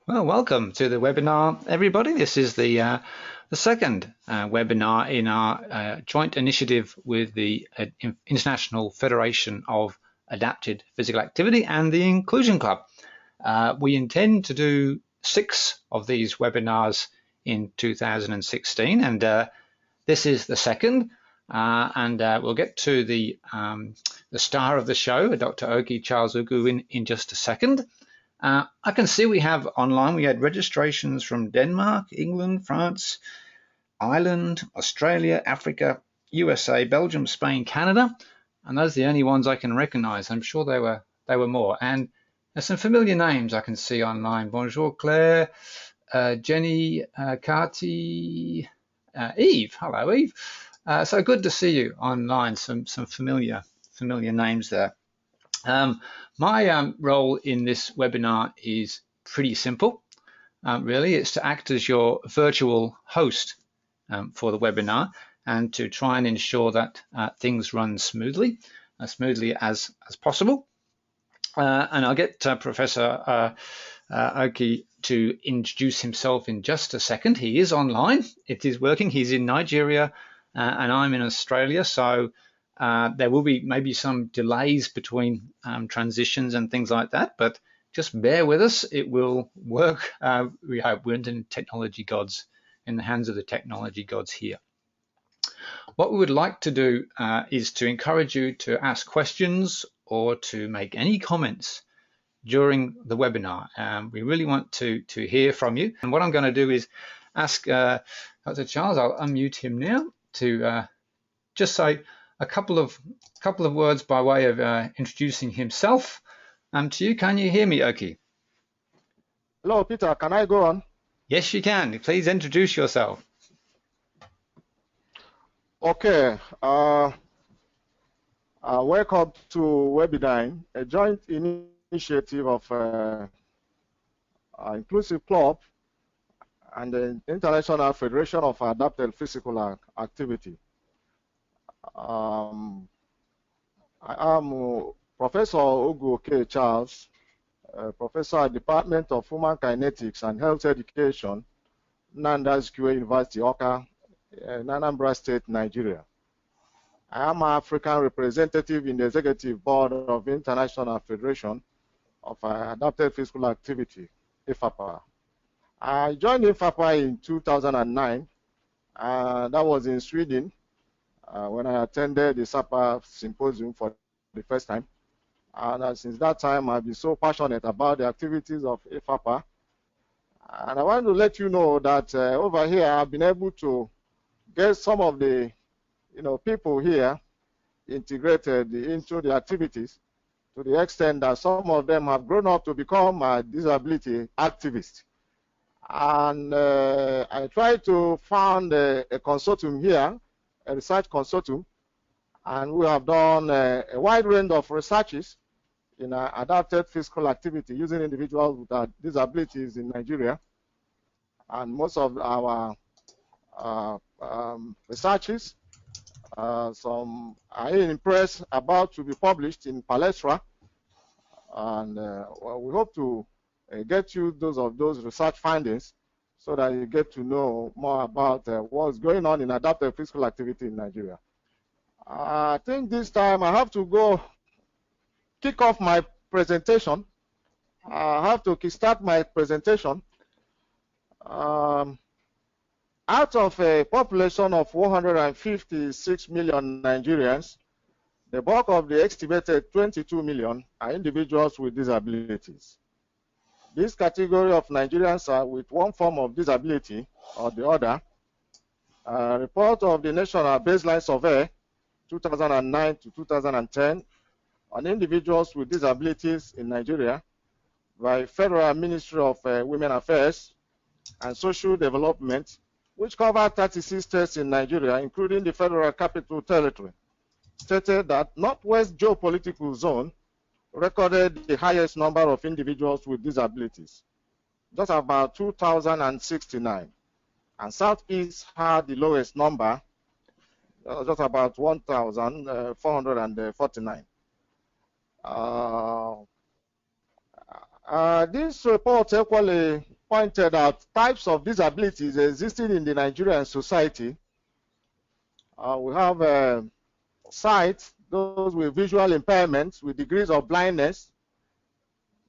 Well, welcome to the webinar, everybody. This is the second webinar in our joint initiative with the International Federation of Adapted Physical Activity and the Inclusion Club. We intend to do 6 of these webinars in 2016, and this is the second. We'll get to the star of the show, Dr. Oki Charles Ugu, in just a second. I can see we have online, we had registrations from Denmark, England, France, Ireland, Australia, Africa, USA, Belgium, Spain, Canada, and those are the only ones I can recognize. I'm sure they were more. And there's some familiar names I can see online. Bonjour, Claire, Jenny, Kati, Eve. Hello, Eve. So good to see you online. Some familiar names there. My role in this webinar is pretty simple. Really, it's to act as your virtual host for the webinar and to try and ensure that things run smoothly as possible. And I'll get Professor Oki to introduce himself in just a second. He is online. It is working. He's in Nigeria and I'm in Australia, so there will be maybe some delays between transitions and things like that, but just bear with us. It will work. We hope we're in the hands of the technology gods here. What we would like to do is to encourage you to ask questions or to make any comments during the webinar. We really want to hear from you. And what I'm going to do is ask Dr. Charles, I'll unmute him now, to just say a couple of words by way of introducing himself to you. Can you hear me, Oki? Hello, Peter. Can I go on? Yes, you can. Please introduce yourself. Okay. Welcome to Webinine, a joint initiative of Inclusive Club and the International Federation of Adapted Physical Activity. I am Professor Ogu Charles, Professor at the Department of Human Kinetics and Health Education, Nanda Azikiwe University, Awka, Anambra State, Nigeria. I am an African representative in the Executive Board of International Federation of Adapted Physical Activity, IFAPA. I joined IFAPA in 2009, that was in Sweden, when I attended the SAPA symposium for the first time. And since that time, I've been so passionate about the activities of IFAPA. And I want to let you know that over here, I've been able to get some of the people here integrated into the activities to the extent that some of them have grown up to become disability activists. And I tried to found a consortium here, a research consortium, and we have done a wide range of researches in adapted physical activity using individuals with disabilities in Nigeria. And most of our researches, some are in press, about to be published in Palestra, and we hope to get you those research findings so that you get to know more about what's going on in adaptive physical activity in Nigeria. I think this time I have to go kick off my presentation. I have to start my presentation. Out of a population of 156 million Nigerians, the bulk of the estimated 22 million are individuals with disabilities. This category of Nigerians are with one form of disability or the other. A report of the National Baseline Survey 2009 to 2010 on individuals with disabilities in Nigeria by Federal Ministry of Women Affairs and Social Development, which covered 36 states in Nigeria, including the Federal Capital Territory, stated that Northwest Geopolitical Zone recorded the highest number of individuals with disabilities, just about 2,069. And Southeast had the lowest number, just about 1,449. This report equally pointed out types of disabilities existing in the Nigerian society. We have sight, those with visual impairments with degrees of blindness,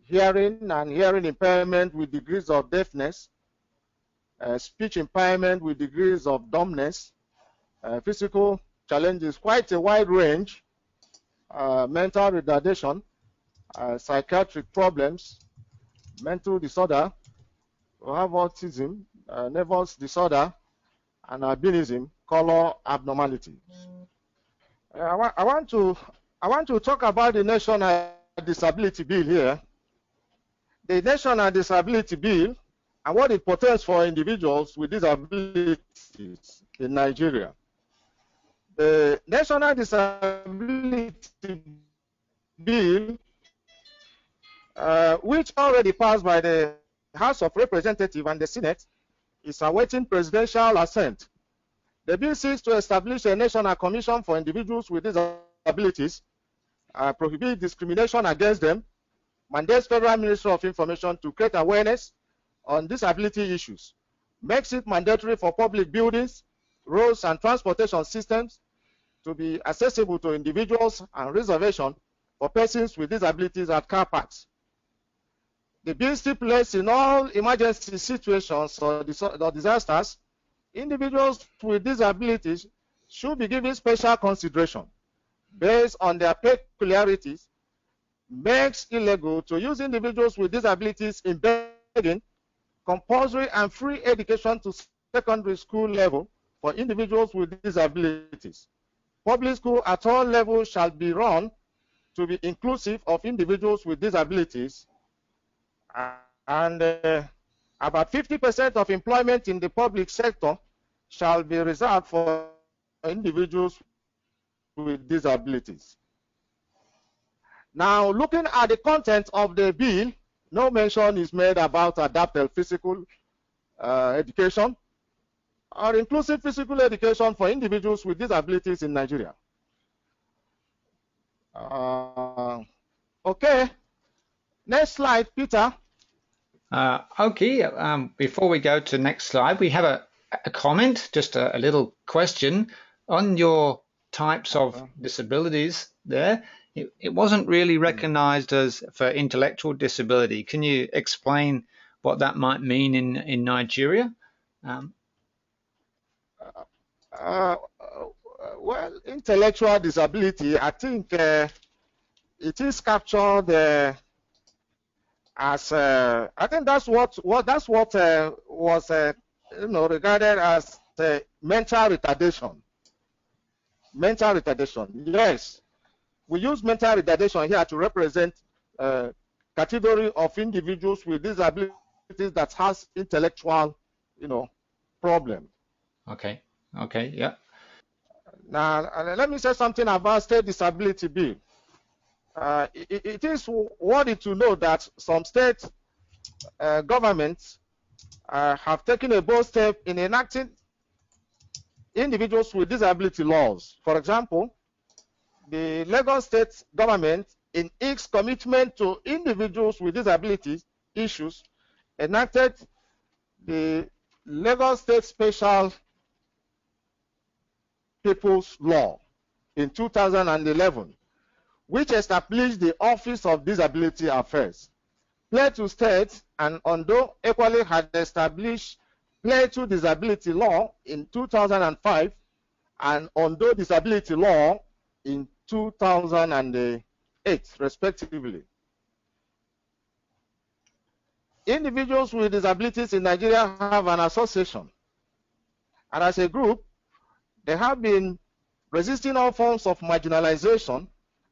hearing and hearing impairment with degrees of deafness, speech impairment with degrees of dumbness, physical challenges, quite a wide range, mental retardation, psychiatric problems, mental disorder. We have autism, nervous disorder, and albinism, color abnormality. I want to talk about the National Disability Bill here. The National Disability Bill and what it portends for individuals with disabilities in Nigeria. The National Disability Bill, which already passed by the House of Representatives and the Senate, is awaiting presidential assent. The bill seeks to establish a national commission for individuals with disabilities, prohibit discrimination against them, mandates Federal Ministry of Information to create awareness on disability issues, makes it mandatory for public buildings, roads, and transportation systems to be accessible to individuals, and reservation for persons with disabilities at car parks. The bill stipulates in all emergency situations or disasters, individuals with disabilities should be given special consideration based on their peculiarities, makes illegal to use individuals with disabilities in begging, compulsory and free education to secondary school level for individuals with disabilities. Public school at all levels shall be run to be inclusive of individuals with disabilities, and about 50% of employment in the public sector shall be reserved for individuals with disabilities. Now, looking at the content of the bill, no mention is made about adapted physical education or inclusive physical education for individuals with disabilities in Nigeria. Okay, next slide, Peter. Okay, before we go to next slide, we have a comment, just a little question on your types of disabilities there. It wasn't really recognized as for intellectual disability. Can you explain what that might mean in Nigeria? Well, intellectual disability, I think it is captured as I think that's what was regarded as mental retardation. Mental retardation. Yes, we use mental retardation here to represent category of individuals with disabilities that has intellectual, problem. Okay. Okay. Yeah. Now, let me say something about state disability bill. It is worthy to know that some state governments have taken a bold step in enacting individuals with disability laws. For example, the Lagos state government, in its commitment to individuals with disabilities issues, enacted the Lagos State Special People's Law in 2011, which established the Office of Disability Affairs. Plateau State and Ondo equally had established Plateau Disability Law in 2005 and Ondo Disability Law in 2008, respectively. Individuals with disabilities in Nigeria have an association, and as a group, they have been resisting all forms of marginalization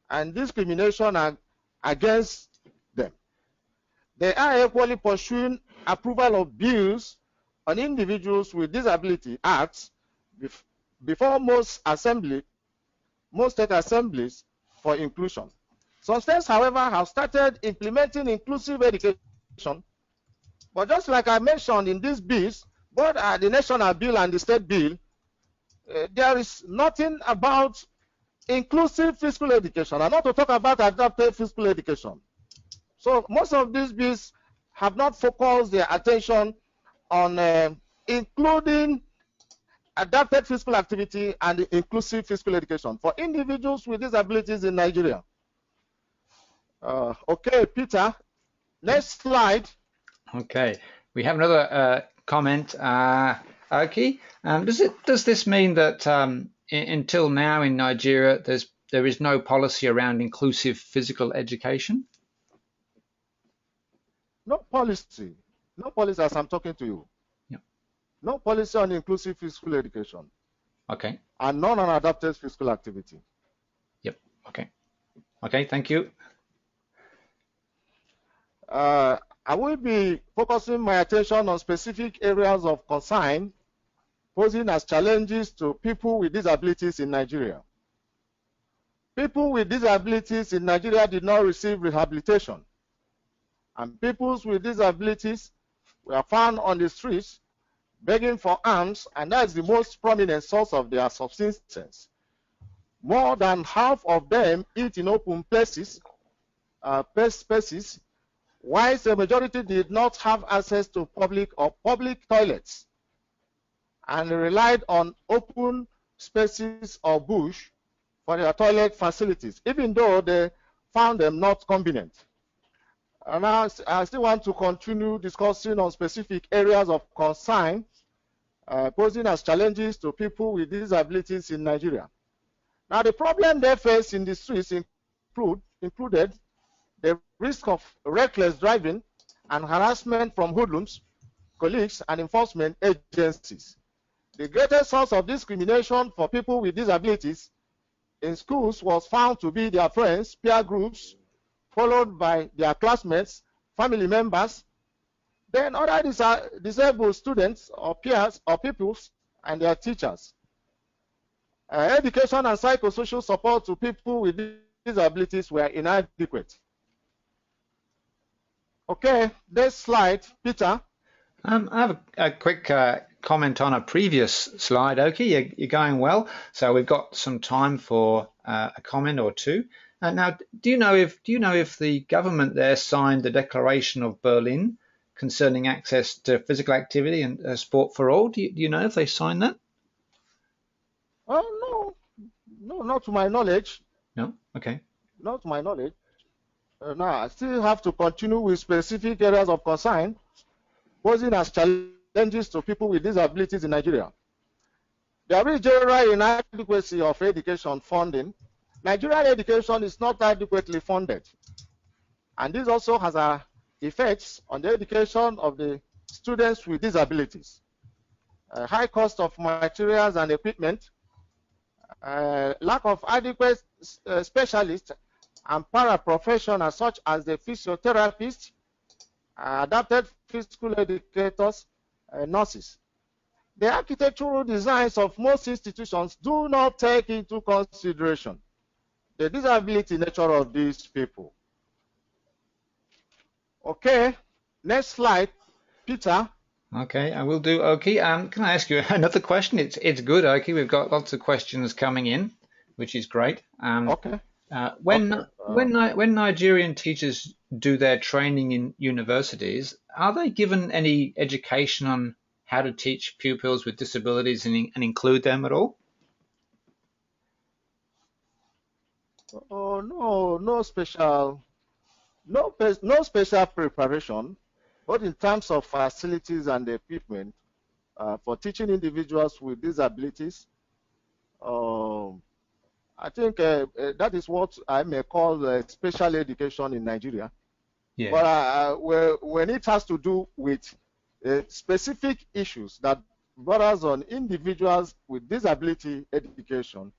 and discrimination against them. They are equally pursuing approval of bills on individuals with disability acts before most state assemblies for inclusion. Some states, however, have started implementing inclusive education, but just like I mentioned in these bills, both the national bill and the state bill, there is nothing about inclusive physical education, and not to talk about adapted physical education. So most of these bills have not focused their attention on including adapted physical activity and inclusive physical education for individuals with disabilities in Nigeria. Okay, Peter, next slide. Okay, we have another comment. Oki, does this mean that until now in Nigeria there is no policy around inclusive physical education? No policy as I'm talking to you. Yep. No policy on inclusive physical education. Okay. And none on adapted physical activity. Yep. Okay. Okay, thank you. I will be focusing my attention on specific areas of concern posing as challenges to people with disabilities in Nigeria. People with disabilities in Nigeria did not receive rehabilitation, and people with disabilities were found on the streets begging for alms, and that's the most prominent source of their subsistence. More than half of them eat in open places, whilst the majority did not have access to public toilets and relied on open spaces or bush for their toilet facilities, even though they found them not convenient. And I still want to continue discussing on specific areas of concern posing as challenges to people with disabilities in Nigeria. Now, the problem they face in the streets included the risk of reckless driving and harassment from hoodlums, colleagues, and enforcement agencies. The greatest source of discrimination for people with disabilities in schools was found to be their friends, peer groups, followed by their classmates, family members, then other disabled students or peers or pupils and their teachers. Education and psychosocial support to people with disabilities were inadequate. Okay, next slide, Peter. I have a quick comment on a previous slide, Oki. You're going well, so we've got some time for a comment or two. Now, do you know if the government there signed the Declaration of Berlin concerning access to physical activity and sport for all? Do you know if they signed that? No, not to my knowledge. No. Okay. Not to my knowledge. Now, I still have to continue with specific areas of concern posing as challenges to people with disabilities in Nigeria. There is general inadequacy of education funding. Nigerian education is not adequately funded, and this also has effects on the education of the students with disabilities. High cost of materials and equipment, lack of adequate specialists and paraprofessionals such as the physiotherapists, adapted physical educators, nurses. The architectural designs of most institutions do not take into consideration the disability nature of these people. Okay, next slide, Peter. Okay, I will do, Oki. Can I ask you another question? It's good, Oki. We've got lots of questions coming in, which is great. Okay. When Nigerian teachers do their training in universities, are they given any education on how to teach pupils with disabilities and include them at all? Oh, no special preparation, but in terms of facilities and equipment for teaching individuals with disabilities. I think that is what I may call special education in Nigeria. Yeah. But when it has to do with specific issues that borders on individuals with disability education,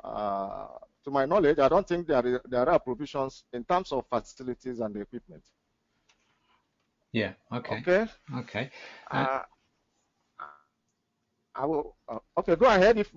to my knowledge, I don't think there are provisions in terms of facilities and equipment. Yeah. Okay. Okay. Okay. I will. Okay, go ahead if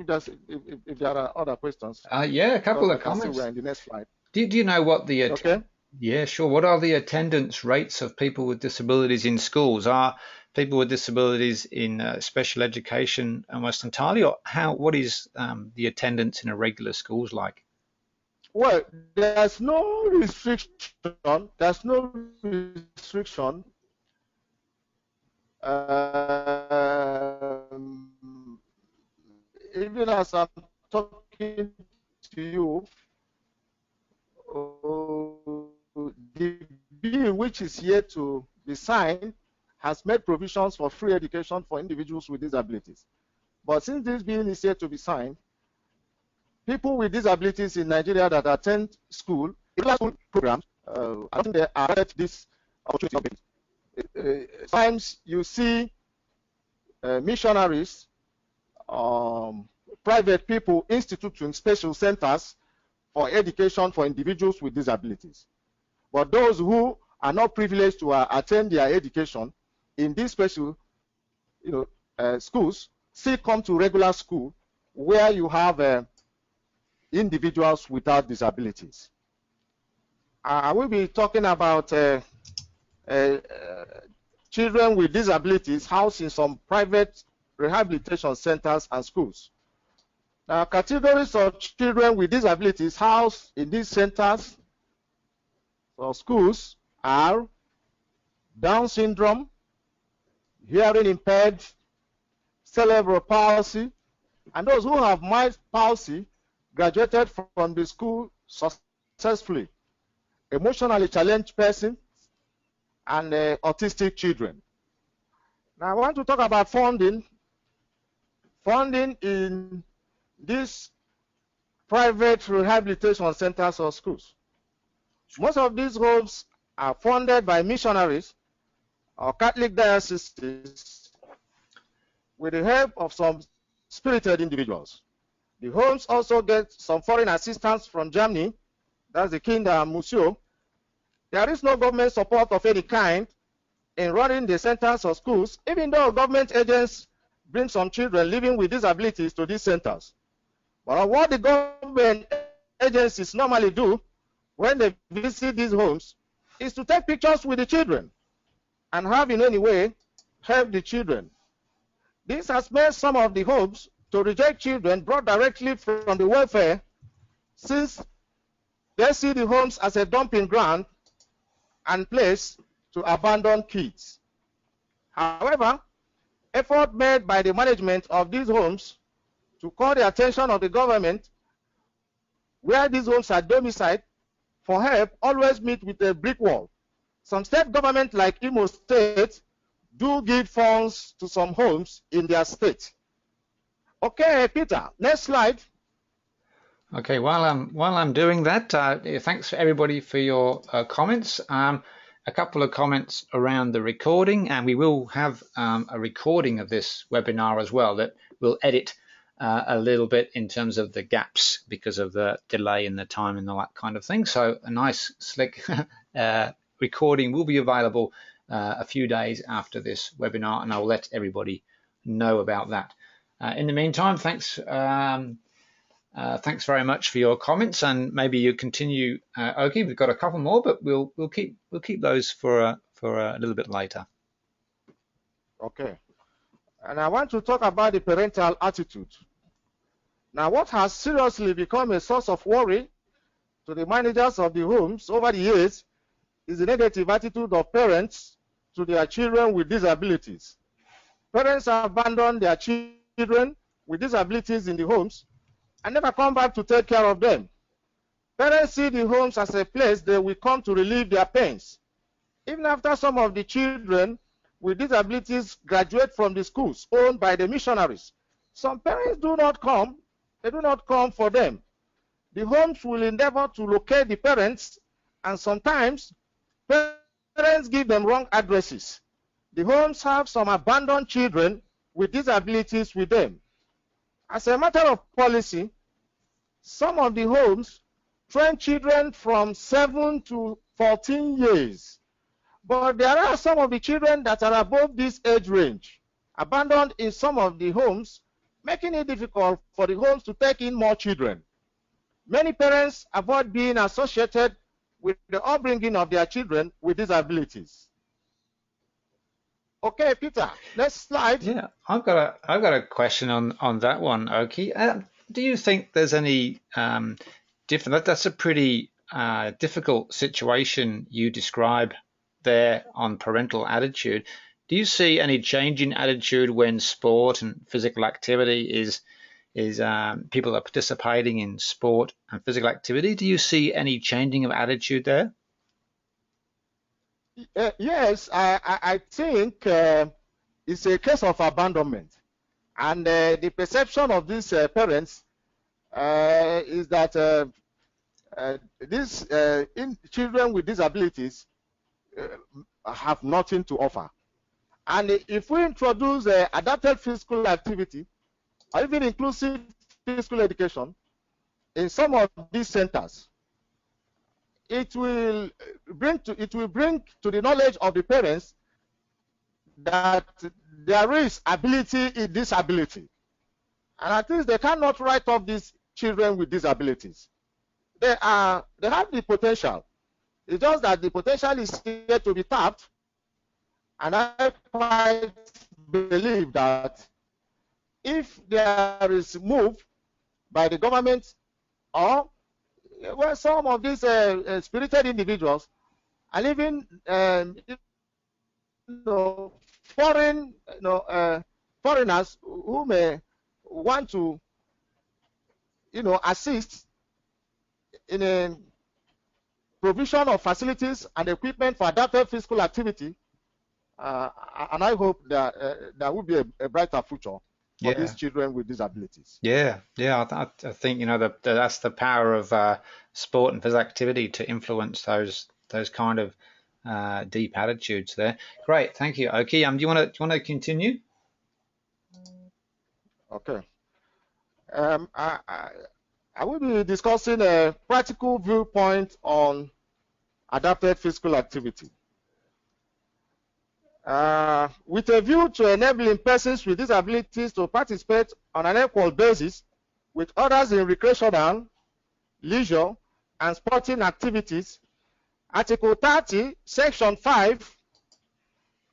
there are other questions. Yeah, a couple of comments. We're in the next slide. Do you know what the okay? Yeah, sure. What are the attendance rates of people with disabilities in schools? Are people with disabilities in special education almost entirely, or what is the attendance in a regular schools like? Well, there's no restriction. There's no restriction, even as I'm talking to you, the bill which is yet to be signed has made provisions for free education for individuals with disabilities. But since this bill is yet to be signed, people with disabilities in Nigeria that attend school, school programs, I don't think they are at this opportunity. Sometimes you see missionaries, private people instituting special centers for education for individuals with disabilities. But those who are not privileged to attend their education in these special schools still come to regular school where you have individuals without disabilities. I will be talking about children with disabilities housed in some private rehabilitation centers and schools. Now, categories of children with disabilities housed in these centers or schools are Down syndrome, hearing impaired, cerebral palsy, and those who have mild palsy graduated from the school successfully, emotionally challenged persons, and autistic children. Now, I want to talk about funding. Funding in these private rehabilitation centers or schools. Most of these homes are funded by missionaries or Catholic dioceses with the help of some spirited individuals. The homes also get some foreign assistance from Germany, that's the Kinder Museum. There is no government support of any kind in running the centers or schools, even though government agents bring some children living with disabilities to these centers. But what the government agencies normally do when they visit these homes is to take pictures with the children and have in any way help the children. This has made some of the homes to reject children brought directly from the welfare, since they see the homes as a dumping ground and place to abandon kids. However, effort made by the management of these homes to call the attention of the government where these homes are domiciled for help always meet with a brick wall. Some state governments like Imo State do give funds to some homes in their state. Okay, Peter, next slide. Okay, while I'm doing that, thanks for everybody for your comments. A couple of comments around the recording, and we will have a recording of this webinar as well that we'll edit a little bit in terms of the gaps because of the delay in the time and all that kind of thing. So a nice slick recording will be available a few days after this webinar, and I'll let everybody know about that. In the meantime, thanks very much for your comments, and maybe you continue, Oki. We've got a couple more, but we'll keep those for a little bit later. Okay, and I want to talk about the parental attitude. Now, what has seriously become a source of worry to the managers of the homes over the years is the negative attitude of parents to their children with disabilities. Parents abandon their children with disabilities in the homes and never come back to take care of them. Parents see the homes as a place they will come to relieve their pains. Even after some of the children with disabilities graduate from the schools owned by the missionaries, some parents do not come. They do not come for them. The homes will endeavor to locate the parents, and sometimes parents give them wrong addresses. The homes have some abandoned children with disabilities with them. As a matter of policy, some of the homes train children from 7 to 14 years. But there are some of the children that are above this age range, abandoned in some of the homes, making it difficult for the homes to take in more children. Many parents avoid being associated with the upbringing of their children with disabilities. Okay, Peter, next slide. Yeah, I've got a question on that one, Oki. Do you think there's any different? That's a pretty difficult situation you describe there on parental attitude. Do you see any change in attitude when sport and physical activity is people are participating in sport and physical activity? Do you see any changing of attitude there? Yes, I think it's a case of abandonment. And the perception of these parents is that these children with disabilities have nothing to offer. And if we introduce adapted physical activity, or even inclusive physical education in some of these centers, it will bring to the knowledge of the parents that there is ability in disability, and at least they cannot write off these children with disabilities. They have the potential. It's just that the potential is yet to be tapped, and I quite believe that if there is move by the government or well, some of these spirited individuals, and even foreigners who may want to assist in a provision of facilities and equipment for adapted physical activity, and I hope that there will be a brighter future for these children with disabilities. Yeah. I think that's the power of sport and physical activity to influence those kind of deep attitudes there. Great, thank you, Oki. Do you want to continue? Okay. I will be discussing a practical viewpoint on adapted physical activity. With a view to enabling persons with disabilities to participate on an equal basis with others in recreational, leisure, and sporting activities, Article 30, Section 5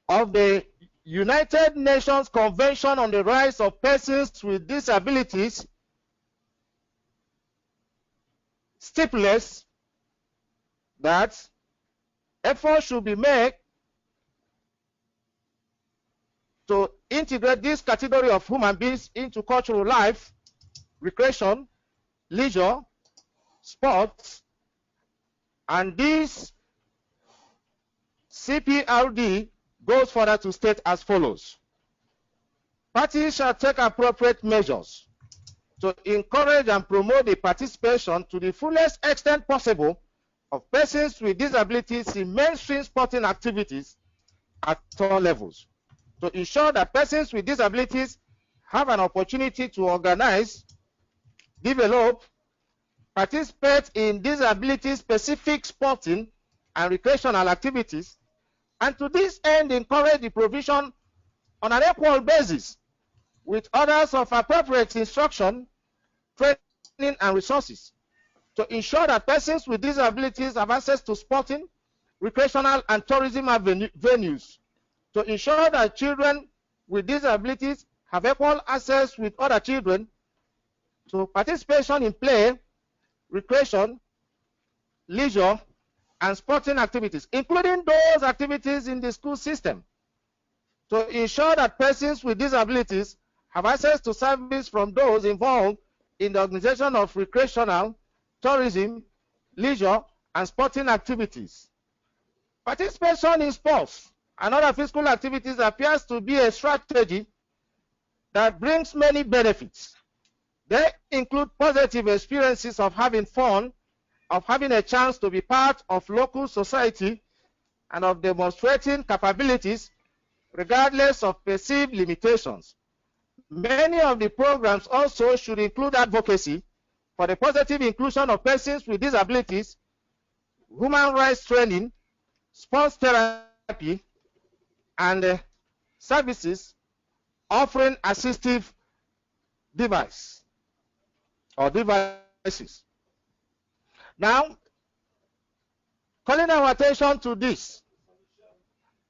of the United Nations Convention on the Rights of Persons with Disabilities stipulates that efforts should be made to integrate this category of human beings into cultural life, recreation, leisure, sports, and this CPRD goes further to state as follows. Parties shall take appropriate measures to encourage and promote the participation to the fullest extent possible of persons with disabilities in mainstream sporting activities at all levels, to ensure that persons with disabilities have an opportunity to organize, develop, participate in disability-specific sporting and recreational activities, and to this end encourage the provision on an equal basis with others of appropriate instruction, training, and resources to ensure that persons with disabilities have access to sporting, recreational, and tourism venues, to ensure that children with disabilities have equal access with other children to participation in play, recreation, leisure, and sporting activities, including those activities in the school system, to ensure that persons with disabilities have access to service from those involved in the organization of recreational, tourism, leisure, and sporting activities. Participation in sports and other physical activities appears to be a strategy that brings many benefits. They include positive experiences of having fun, of having a chance to be part of local society, and of demonstrating capabilities regardless of perceived limitations. Many of the programs also should include advocacy for the positive inclusion of persons with disabilities, human rights training, sports therapy, and services offering assistive devices. Now, calling our attention to this.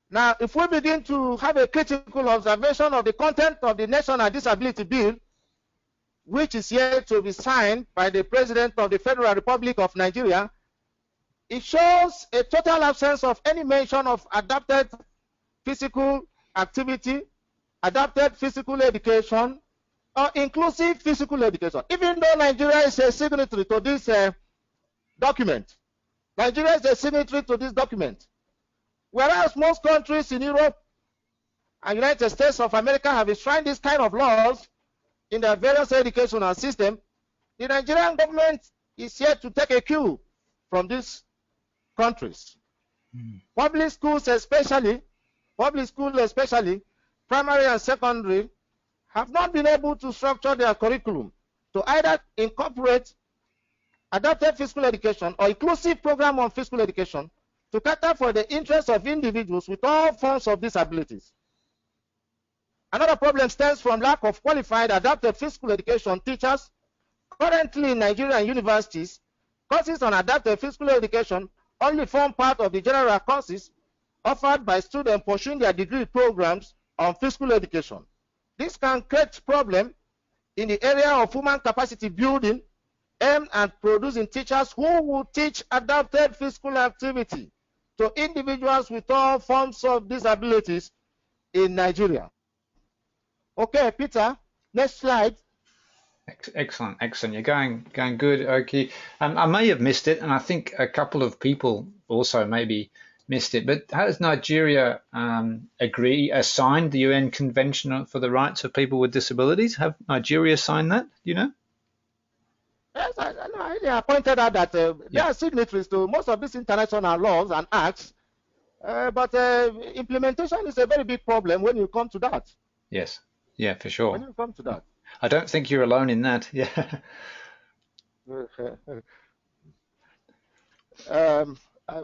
Now, if we begin to have a critical observation of the content of the National Disability Bill, which is yet to be signed by the President of the Federal Republic of Nigeria, It shows a total absence of any mention of adapted physical activity, adapted physical education, or inclusive physical education. Even though Nigeria is a signatory to this document, Nigeria is a signatory to this document, whereas most countries in Europe and United States of America have enshrined this kind of laws in their various educational system. The Nigerian government is yet to take a cue from these countries. Public schools especially, primary and secondary, have not been able to structure their curriculum to either incorporate adapted physical education or inclusive program on physical education to cater for the interests of individuals with all forms of disabilities. Another problem stems from lack of qualified adapted physical education teachers. Currently in Nigerian universities, courses on adapted physical education only form part of the general courses offered by students pursuing their degree programs on physical education. This can create problems in the area of human capacity building aimed at producing teachers who will teach adapted physical activity to individuals with all forms of disabilities in Nigeria. Okay, Peter, next slide. Excellent, excellent. You're going good, Oki. I may have missed it, and I think a couple of people also maybe missed it. But has Nigeria signed the UN Convention for the Rights of People with Disabilities? Have Nigeria signed that? Do you know? Yes, I pointed out that they are signatories to most of these international laws and acts, but implementation is a very big problem when you come to that. Yes, yeah, for sure. When you come to that. I don't think you're alone in that. Yeah.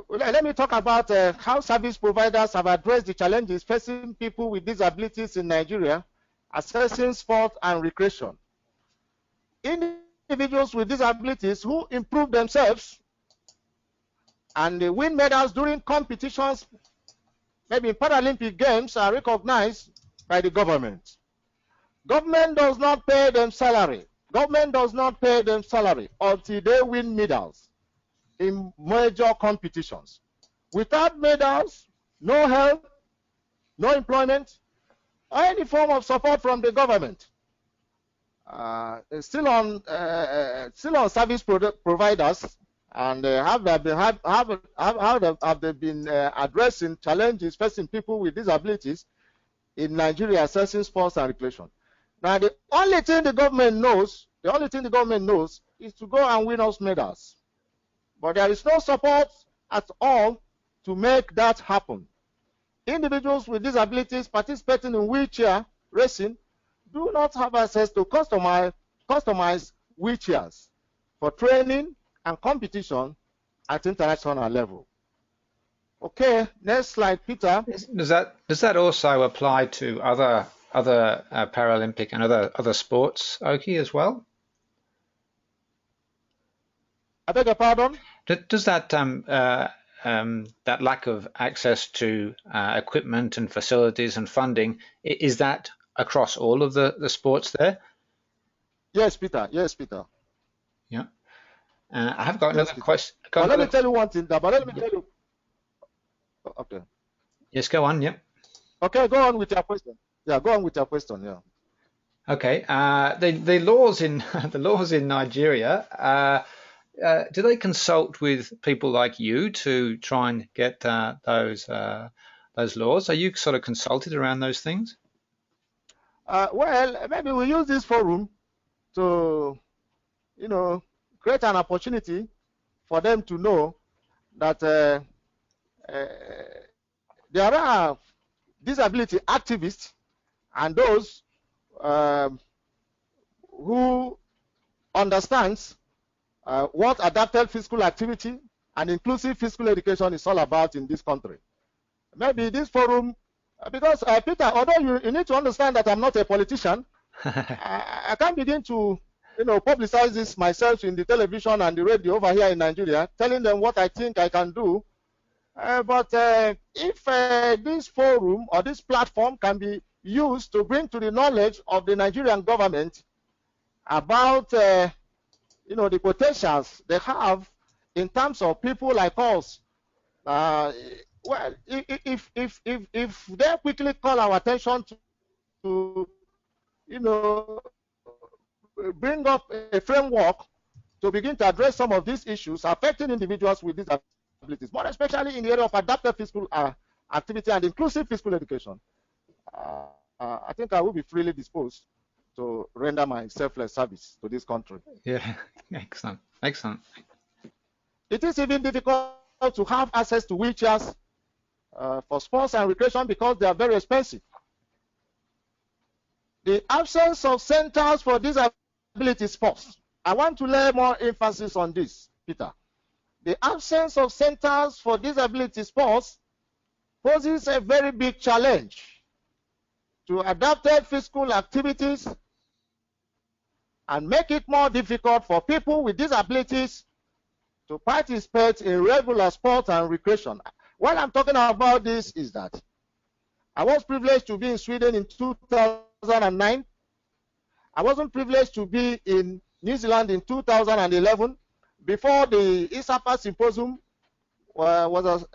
Let me talk about how service providers have addressed the challenges facing people with disabilities in Nigeria, assessing sport and recreation. Individuals with disabilities who improve themselves and they win medals during competitions, maybe Paralympic Games, are recognized by the government. Government does not pay them salary. Government does not pay them salary until they win medals in major competitions. Without medals, no help, no employment, or any form of support from the government. Still on service providers, and have they been addressing challenges facing people with disabilities in Nigeria, assessing sports and recreation. Now, the only thing the government knows is to go and win us medals. But there is no support at all to make that happen. Individuals with disabilities participating in wheelchair racing do not have access to customized wheelchairs for training and competition at international level. Okay, next slide, Peter. Does that also apply to other Paralympic and other sports, Oki, as well? I beg your pardon? Does that that lack of access to equipment and facilities and funding, is that across all of the sports there? Yes, Peter. Yes, Peter. Yeah. I have got another question. Let me tell you one thing. Let me tell you. Okay. Yes, go on. Yep. Okay, go on with your question. Yeah, go on with your question. Yeah. Okay. The laws in Nigeria. Do they consult with people like you to try and get those laws? Are you sort of consulted around those things? Well, maybe we use this forum to, create an opportunity for them to know that there are disability activists and those who understands what adapted physical activity and inclusive physical education is all about in this country. Maybe this forum, because Peter, although you need to understand that I'm not a politician, I can't begin to publicize this myself in the television and the radio over here in Nigeria, telling them what I think I can do. But if this forum or this platform can be used to bring to the knowledge of the Nigerian government about the potentials they have in terms of people like us, well, if they quickly call our attention to, you know, bring up a framework to begin to address some of these issues affecting individuals with disabilities, more especially in the area of adaptive physical activity and inclusive physical education, I think I will be freely disposed to render my selfless service to this country. Yeah, excellent, excellent. It is even difficult to have access to wheelchairs for sports and recreation because they are very expensive. The absence of centers for disability sports. I want to lay more emphasis on this, Peter. The absence of centers for disability sports poses a very big challenge to adapted physical activities and make it more difficult for people with disabilities to participate in regular sport and recreation. What I'm talking about this is that I was privileged to be in Sweden in 2009. I wasn't privileged to be in New Zealand in 2011 before the ISAPA symposium was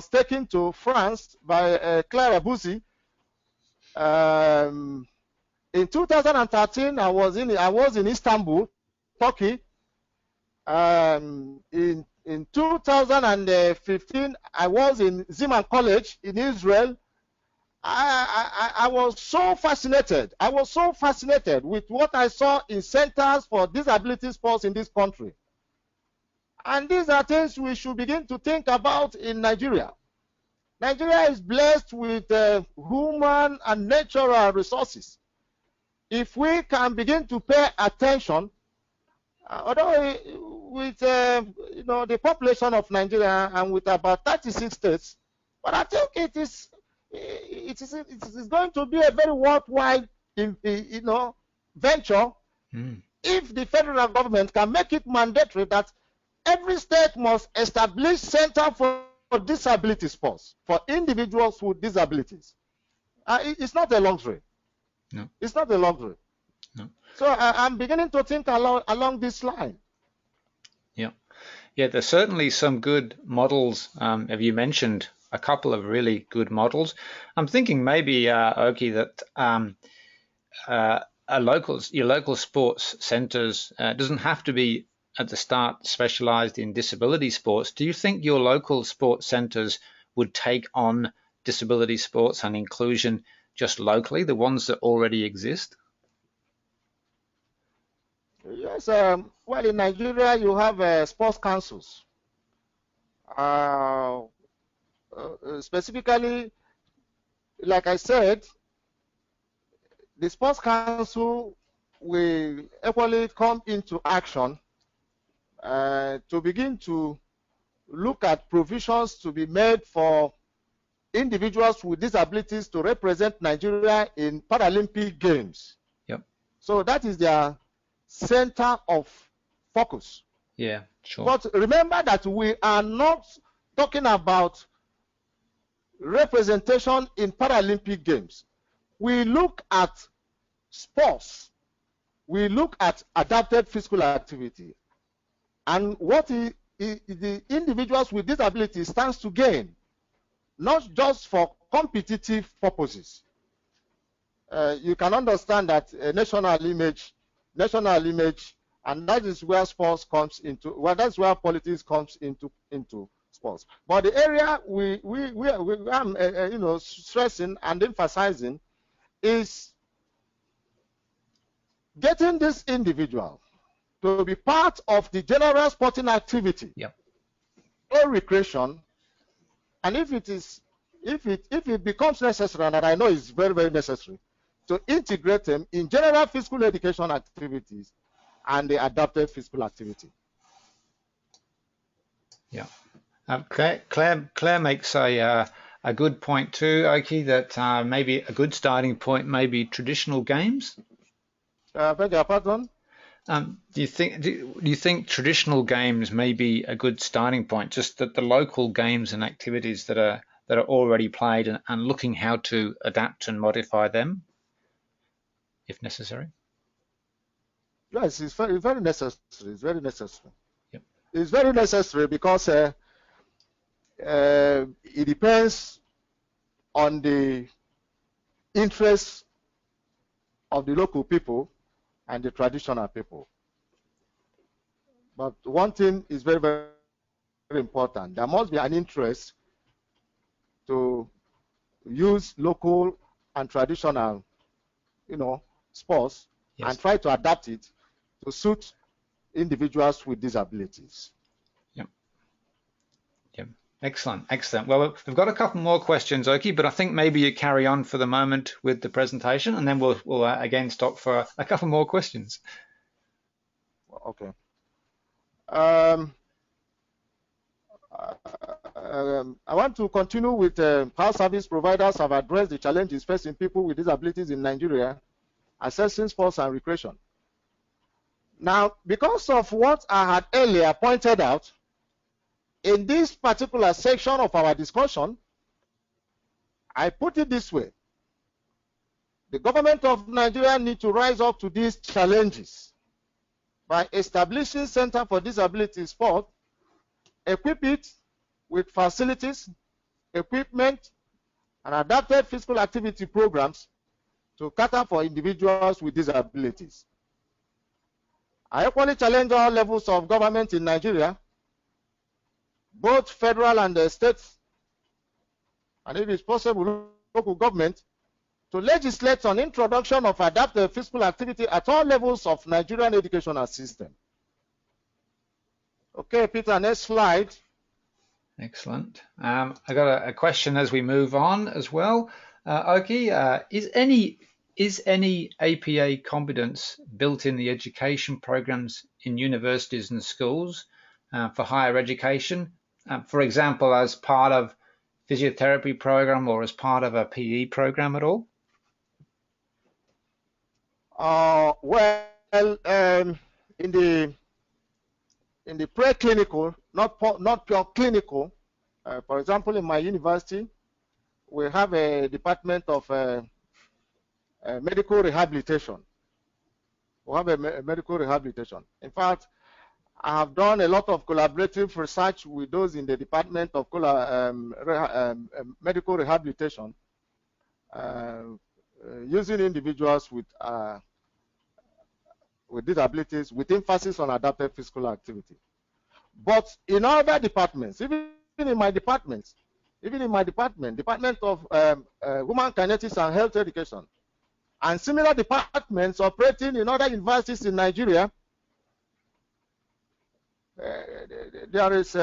taken to France by Claire Abussi. In 2013, I was in Istanbul, Turkey. In 2015, I was in Ziman College in Israel. I was so fascinated. I was so fascinated with what I saw in centers for disability sports in this country. And these are things we should begin to think about in Nigeria. Nigeria is blessed with human and natural resources. If we can begin to pay attention, although with the population of Nigeria and with about 36 states, but I think it is going to be a very worthwhile venture if the federal government can make it mandatory that every state must establish center for disability sports for individuals with disabilities. It's not a luxury. No. It's not a luxury. No. So I'm beginning to think along this line. Yeah. Yeah, there's certainly some good models. Have you mentioned a couple of really good models? I'm thinking maybe, Oki, that your local sports centres doesn't have to be at the start specialised in disability sports. Do you think your local sports centres would take on disability sports and inclusion just locally, the ones that already exist? Yes, well, in Nigeria, you have sports councils. Specifically, like I said, the sports council will equally come into action to begin to look at provisions to be made for individuals with disabilities to represent Nigeria in Paralympic Games. Yep. So that is their center of focus. Yeah, sure. But remember that we are not talking about representation in Paralympic Games. We look at sports. We look at adapted physical activity. And what the individuals with disabilities stands to gain, not just for competitive purposes. You can understand that national image, and that is where sports comes into. Well, that's where politics comes into sports. But the area we are stressing and emphasizing is getting this individual to be part of the general sporting activity, yep, or recreation, and if it becomes necessary, and I know it's very, very necessary, to integrate them in general physical education activities and the adapted physical activity. Yeah. Claire makes a good point too, Oki, that maybe a good starting point may be traditional games. Beg your pardon? Do you think traditional games may be a good starting point? Just that the local games and activities that are already played and looking how to adapt and modify them, if necessary. Yes, it's very, very necessary. It's very necessary. Yep. is very necessary because it depends on the interests of the local people and the traditional people. But one thing is very, very important. There must be an interest to use local and traditional, sports, Yes. and try to adapt it to suit individuals with disabilities. Yep. Yep. Excellent. Excellent. Well, we've got a couple more questions, Oki, but I think maybe you carry on for the moment with the presentation, and then we'll again stop for a couple more questions. Okay. I want to continue with how service providers have addressed the challenges facing people with disabilities in Nigeria, assessing sports and recreation. Now, because of what I had earlier pointed out, in this particular section of our discussion, I put it this way. The government of Nigeria needs to rise up to these challenges by establishing Center for Disability Sport, equip it with facilities, equipment, and adapted physical activity programs to cater for individuals with disabilities. I equally challenge all levels of government in Nigeria, both federal and state, and if it's possible, local government, to legislate on introduction of adapted physical activity at all levels of Nigerian educational system. Okay, Peter, next slide. Excellent. I got a question as we move on as well. Oki, is any APA competence built in the education programs in universities and schools for higher education? For example, as part of physiotherapy program or as part of a PE program at all? In the preclinical, not pure clinical, for example, in my university, we have a department of medical rehabilitation. We have a medical rehabilitation. In fact, I have done a lot of collaborative research with those in the department of medical rehabilitation, using individuals with disabilities with emphasis on adapted physical activity. But in other departments, even in my department, Department of Human Kinetics and Health Education, and similar departments operating in other universities in Nigeria, there is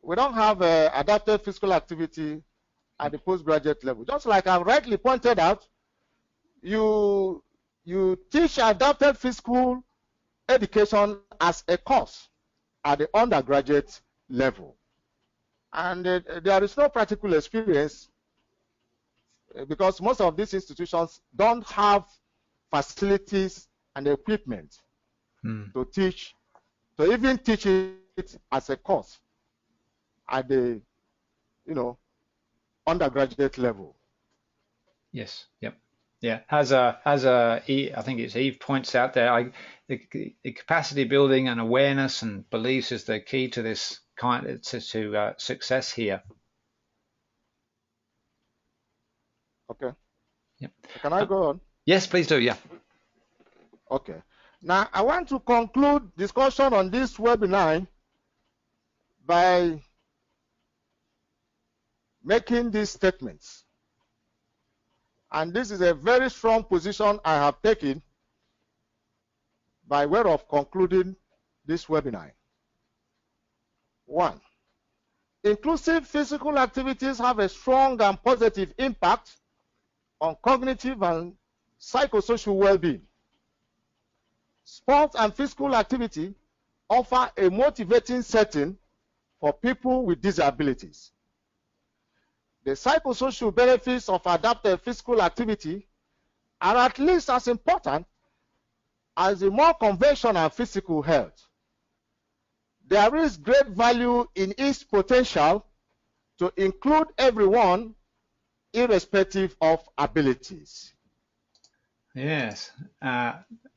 we don't have adapted physical activity at the postgraduate level. Just like I rightly pointed out, you teach adapted physical education as a course at the undergraduate level. And there is no practical experience because most of these institutions don't have facilities and equipment to teach, to even teach it as a course at the, undergraduate level. Yes. Yep. Yeah. I think it's Eve points out there, the capacity building and awareness and beliefs is the key to this to success here. Okay. Yep. Can I go on? Yes, please do. Yeah. Okay. Now, I want to conclude discussion on this webinar by making these statements. And this is a very strong position I have taken by way of concluding this webinar. 1. Inclusive physical activities have a strong and positive impact on cognitive and psychosocial well-being. Sport and physical activity offer a motivating setting for people with disabilities. The psychosocial benefits of adapted physical activity are at least as important as the more conventional physical health. There is great value in its potential to include everyone, irrespective of abilities. Yes,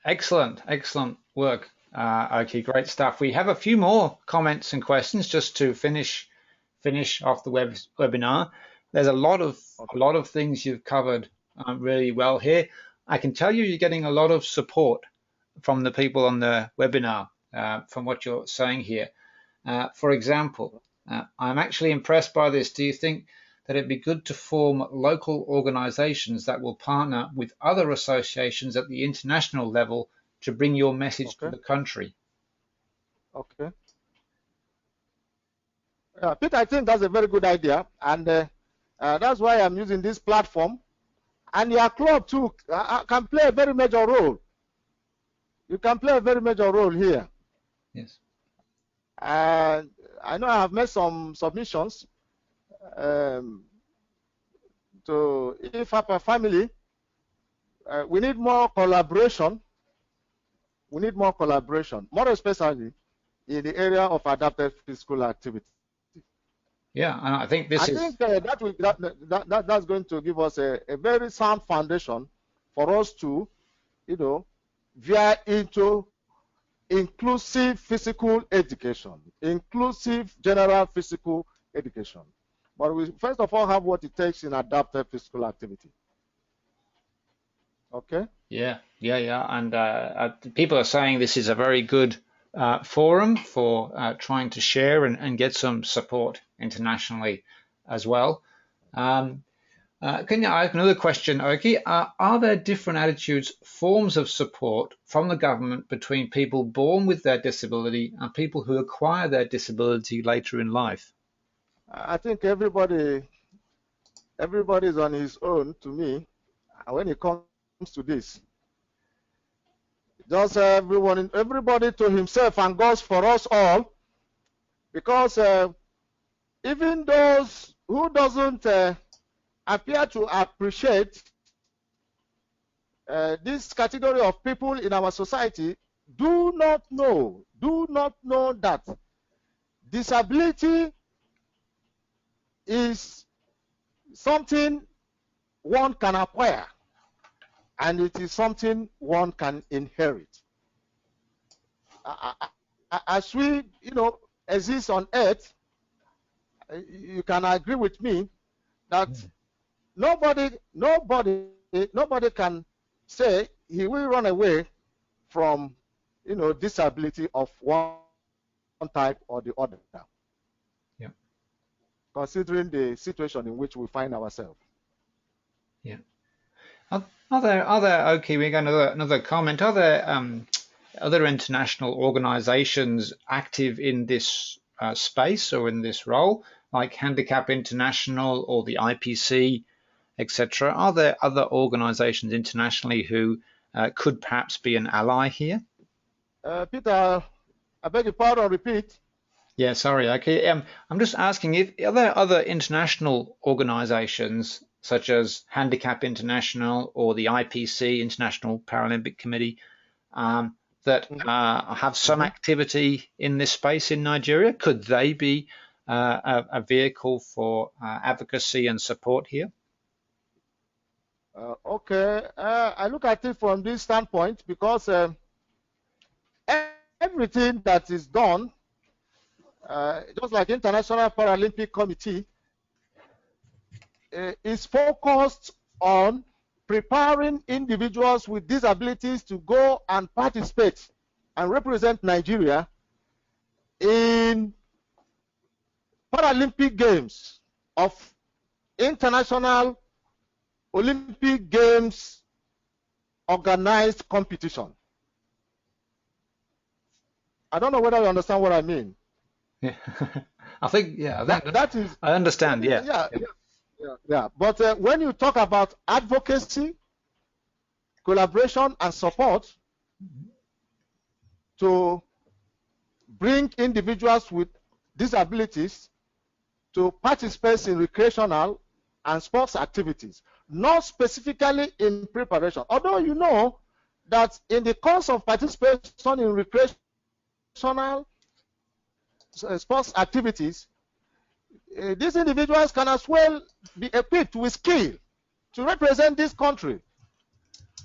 excellent work, Okay, great stuff. We have a few more comments and questions just to finish off the webinar. There's a lot of things you've covered really well here. I can tell you're getting a lot of support from the people on the webinar from what you're saying here. For example, I'm actually impressed by this. Do you think that it'd be good to form local organizations that will partner with other associations at the international level to bring your message to the country? Okay. Peter, I think that's a very good idea, and that's why I'm using this platform. And your club too can play a very major role. You can play a very major role here. Yes. And I know I have made some submissions to IFAPA family. We need more collaboration. We need more collaboration, more especially in the area of adapted physical activity. Yeah, and I think that's going to give us a very sound foundation for us to, veer into inclusive physical education, inclusive general physical education. But we first of all have what it takes in adapted physical activity. Okay? Yeah. And people are saying this is a very good forum for trying to share and get some support internationally as well. Can you ask another question, Oki? Are there different attitudes, forms of support from the government between people born with their disability and people who acquire their disability later in life? I think everybody is on his own to me when it comes to this. Just everybody to himself and God's for us all, because even those who doesn't appear to appreciate this category of people in our society do not know that disability is something one can acquire, and it is something one can inherit. As we, exist on earth, you can agree with me that nobody can say he will run away from, disability of one type or the other. Yeah. Considering the situation in which we find ourselves. Yeah. Okay, we got another comment. Are there other international organizations active in this space or in this role, like Handicap International or the IPC, etc.? Are there other organizations internationally who could perhaps be an ally here? Peter, I beg your pardon, repeat. Yeah, sorry. Okay, I'm just asking if are there other international organizations such as Handicap International or the IPC, International Paralympic Committee, that have some activity in this space in Nigeria? Could they be a vehicle for advocacy and support here? Okay, I look at it from this standpoint because everything that is done, just like International Paralympic Committee, is focused on preparing individuals with disabilities to go and participate and represent Nigeria in Paralympic Games of International Olympic Games organized competition. I don't know whether you understand what I mean. Yeah, I think that is. I understand. Yeah. But when you talk about advocacy, collaboration, and support to bring individuals with disabilities to participate in recreational and sports activities, not specifically in preparation. Although you know that in the course of participation in recreational sports activities, these individuals can as well be equipped with skill to represent this country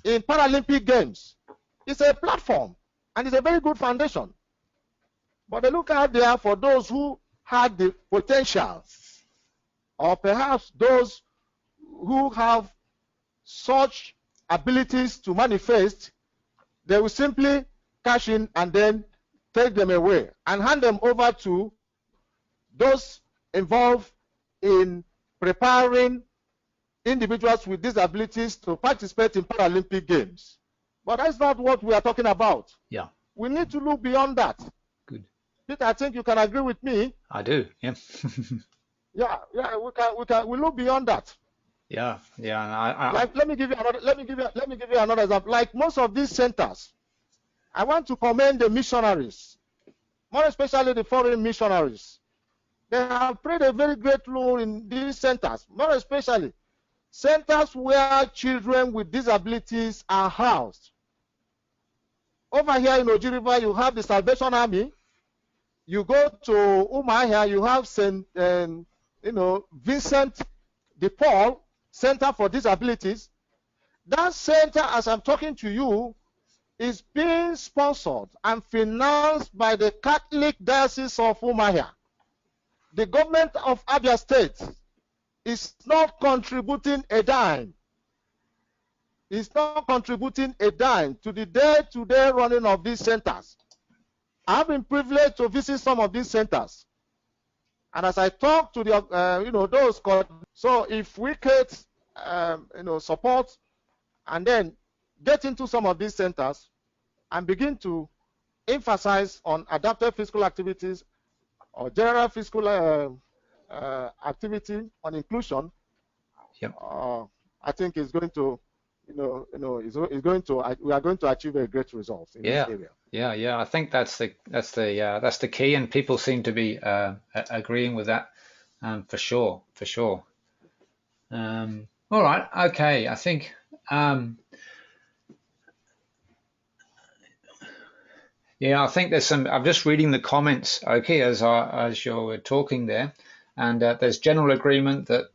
in Paralympic Games. It's a platform. And it's a very good foundation. But they look out there for those who had the potential, or perhaps those who have such abilities to manifest. They will simply cash in and then take them away and hand them over to those involved in preparing individuals with disabilities to participate in Paralympic Games. But that's not what we are talking about. Yeah. We need to look beyond that. Good. Peter, I think you can agree with me. I do. Yeah. Yeah. We look beyond that. Yeah. Yeah. Like, let me give you another example. Like most of these centers, I want to commend the missionaries, more especially the foreign missionaries. They have played a very great role in these centers, more especially centers where children with disabilities are housed. Over here in Oji River, you have the Salvation Army. You go to Umuahia, you have Vincent de Paul Center for Disabilities. That center, as I'm talking to you, is being sponsored and financed by the Catholic Diocese of Umuahia. The government of Abia State is not contributing a dime. It's not contributing a dime to the day-to-day running of these centers. I've been privileged to visit some of these centers, and as I talk to the those, so if we get support and then get into some of these centers and begin to emphasize on adaptive physical activities or general physical activity on inclusion, Yep. I think it's going to, we are going to achieve a great result in this area. Yeah. I think that's the key, and people seem to be agreeing with that for sure. All right. Okay. I think. I think there's some. I'm just reading the comments, okay, as you're talking there, and there's general agreement that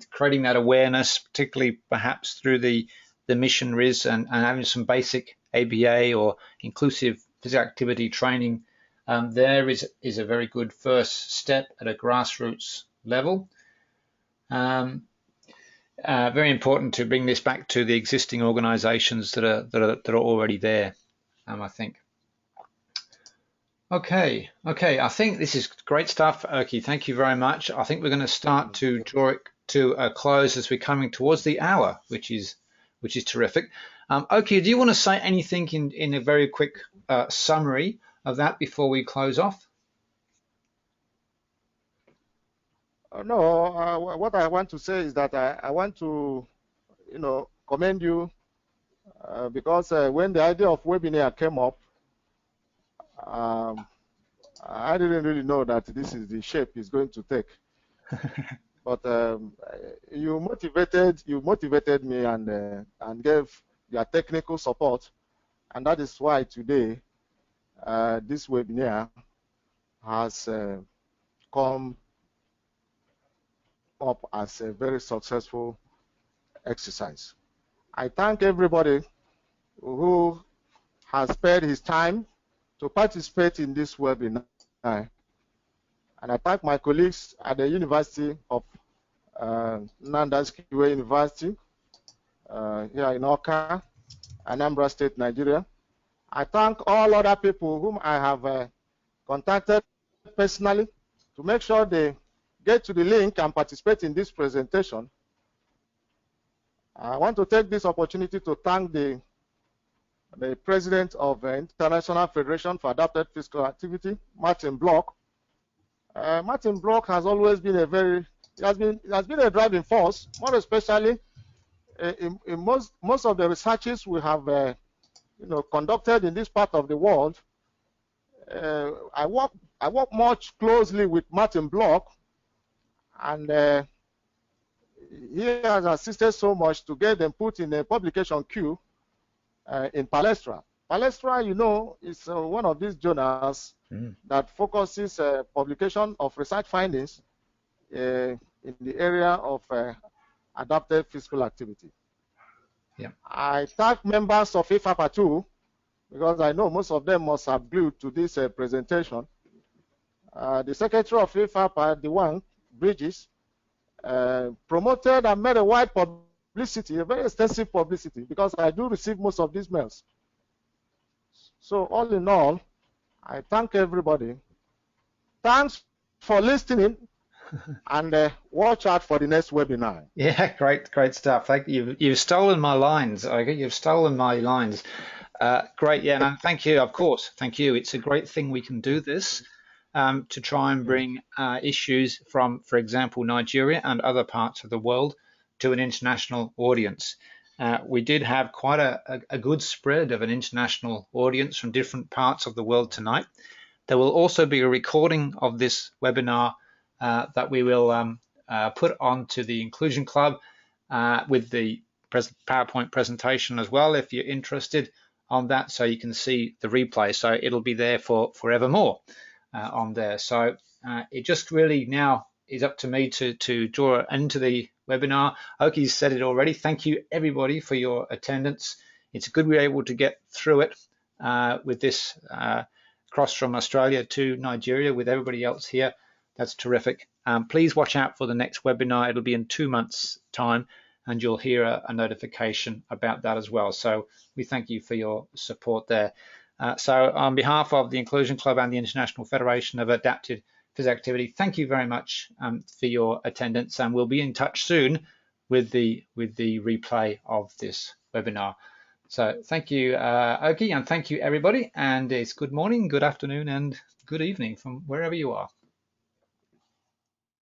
creating that awareness, particularly perhaps through the missionaries and having some basic ABA or inclusive physical activity training, there is a very good first step at a grassroots level. Very important to bring this back to the existing organisations that are already there. I think. Okay. I think this is great stuff, Oki. Thank you very much. I think we're going to start to draw it to a close as we're coming towards the hour, which is terrific. Oki, do you want to say anything in a very quick summary of that before we close off? No. What I want to say is that I want to, commend you because when the idea of webinar came up, I didn't really know that this is the shape it's going to take. But you motivated me and gave your technical support, and that is why today this webinar has come up as a very successful exercise. I thank everybody who has spared his time to participate in this webinar, and I thank my colleagues at the University of Nandaskiwe University here in Awka, Anambra State, Nigeria. I thank all other people whom I have contacted personally to make sure they get to the link and participate in this presentation. I want to take this opportunity to thank the president of the International Federation for Adapted Physical Activity, Martin Bloch. Martin Bloch has always been has been a driving force, more especially in most of the researches we have conducted in this part of the world. I work much closely with Martin Bloch, and he has assisted so much to get them put in a publication queue in Palestra. Palestra, is one of these journals that focuses publication of research findings in the area of adapted physical activity. Yeah. I thank members of IFAPA too because I know most of them must have glued to this presentation. The Secretary of IFAP, the one, Bridges, promoted and made a wide publicity, a very extensive publicity, because I do receive most of these mails. So all in all, I thank everybody. Thanks for listening, and watch out for the next webinar. Yeah, great stuff. Thank you. You've stolen my lines. Okay, you've stolen my lines. Great, yeah, no, thank you. Of course, thank you. It's a great thing we can do this to try and bring issues from, for example, Nigeria and other parts of the world to an international audience. We did have quite a good spread of an international audience from different parts of the world tonight. There will also be a recording of this webinar that we will put onto the Inclusion Club with the PowerPoint presentation as well, if you're interested on that, so you can see the replay. So it'll be there for forevermore on there. So it just really now is up to me to draw into the webinar. Oki's said it already. Thank you everybody for your attendance. It's good we're able to get through it with this cross from Australia to Nigeria with everybody else here. That's terrific. Please watch out for the next webinar. It'll be in 2 months' time, and you'll hear a notification about that as well. So we thank you for your support there. So on behalf of the Inclusion Club and the International Federation of Adapted Physical Activity, thank you very much for your attendance, and we'll be in touch soon with the replay of this webinar. So thank you, Oki, and thank you everybody, and it's good morning, good afternoon, and good evening from wherever you are.